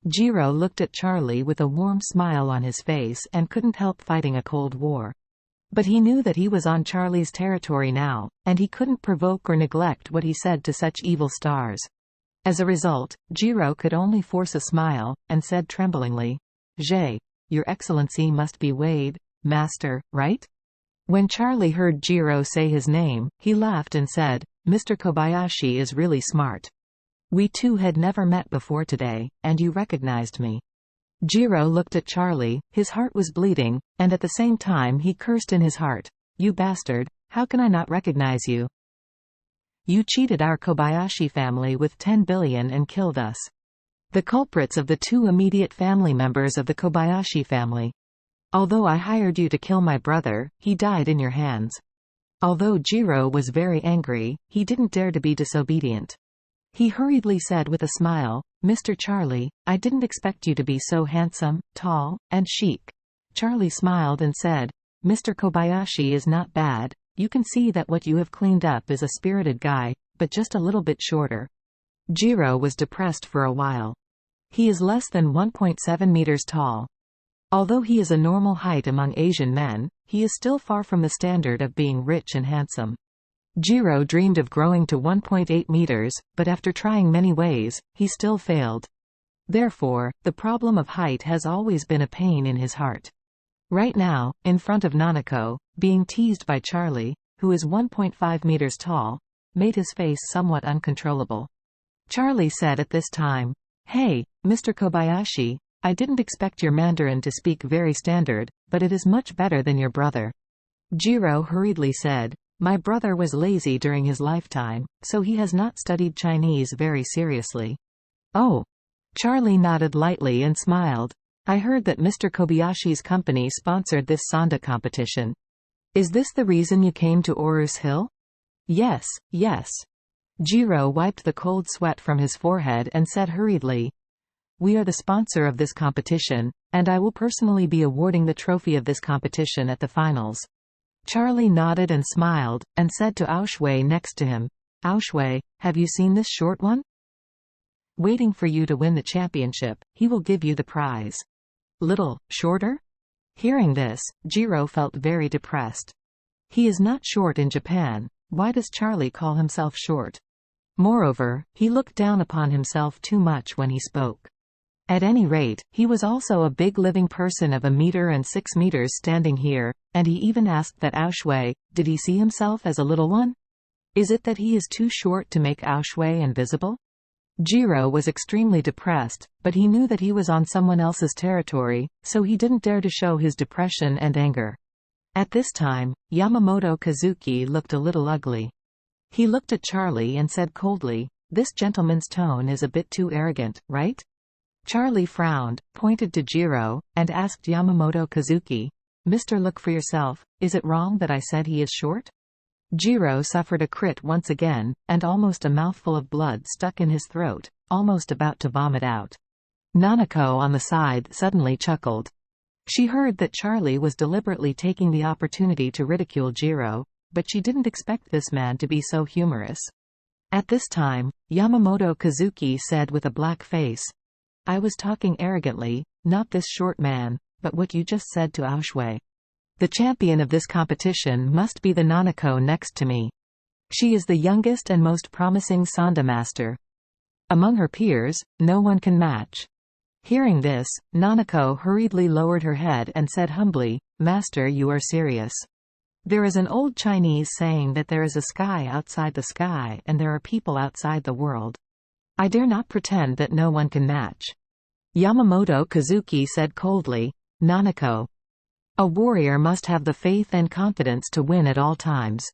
Jiro looked at Charlie with a warm smile on his face and couldn't help fighting a cold war. But he knew that he was on Charlie's territory now, and he couldn't provoke or neglect what he said to such evil stars. As a result, Jiro could only force a smile, and said tremblingly, "Jay, Your Excellency must be Wade, Master, right?" When Charlie heard Jiro say his name, he laughed and said, "Mr. Kobayashi is really smart. We two had never met before today, and you recognized me." Jiro looked at Charlie, his heart was bleeding, and at the same time he cursed in his heart. "You bastard, how can I not recognize you? You cheated our Kobayashi family with 10 billion and killed us. The culprits of the two immediate family members of the Kobayashi family. Although I hired you to kill my brother, he died in your hands." Although Jiro was very angry, he didn't dare to be disobedient. He hurriedly said with a smile, "Mr. Charlie, I didn't expect you to be so handsome, tall, and chic." Charlie smiled and said, "Mr. Kobayashi is not bad. You can see that what you have cleaned up is a spirited guy, but just a little bit shorter." Jiro was depressed for a while. He is less than 1.7 meters tall. Although he is a normal height among Asian men, he is still far from the standard of being rich and handsome. Jiro dreamed of growing to 1.8 meters, but after trying many ways, he still failed. Therefore, the problem of height has always been a pain in his heart. Right now, in front of Nanako, being teased by Charlie, who is 1.5 meters tall, made his face somewhat uncontrollable. Charlie said at this time, "Hey, Mr. Kobayashi, I didn't expect your Mandarin to speak very standard, but it is much better than your brother." Jiro hurriedly said, "My brother was lazy during his lifetime, so he has not studied Chinese very seriously." "Oh." Charlie nodded lightly and smiled. "I heard that Mr. Kobayashi's company sponsored this Sonda competition. Is this the reason you came to Orus Hill?" "Yes, yes." Jiro wiped the cold sweat from his forehead and said hurriedly, "We are the sponsor of this competition, and I will personally be awarding the trophy of this competition at the finals." Charlie nodded and smiled, and said to Aoshui next to him, "Aoshui, have you seen this short one? Waiting for you to win the championship, he will give you the prize." "Little, shorter?" Hearing this, Jiro felt very depressed. He is not short in Japan. Why does Charlie call himself short? Moreover, he looked down upon himself too much when he spoke. At any rate, he was also a big living person of 1 meter and 6 meters standing here, and he even asked that Aoshui, did he see himself as a little one? Is it that he is too short to make Aoshui invisible? Jiro was extremely depressed, but he knew that he was on someone else's territory, so he didn't dare to show his depression and anger. At this time, Yamamoto Kazuki looked a little ugly. He looked at Charlie and said coldly, "This gentleman's tone is a bit too arrogant, right?" Charlie frowned, pointed to Jiro, and asked Yamamoto Kazuki, "Mr. Look for yourself, is it wrong that I said he is short?" Jiro suffered a crit once again, and almost a mouthful of blood stuck in his throat, almost about to vomit out. Nanako on the side suddenly chuckled. She heard that Charlie was deliberately taking the opportunity to ridicule Jiro, but she didn't expect this man to be so humorous. At this time, Yamamoto Kazuki said with a black face, "I was talking arrogantly, not this short man, but what you just said to Aoshui. The champion of this competition must be the Nanako next to me. She is the youngest and most promising Sonda master. Among her peers, no one can match." Hearing this, Nanako hurriedly lowered her head and said humbly, "Master, you are serious. There is an old Chinese saying that there is a sky outside the sky and there are people outside the world. I dare not pretend that no one can match." Yamamoto Kazuki said coldly, "Nanako. A warrior must have the faith and confidence to win at all times.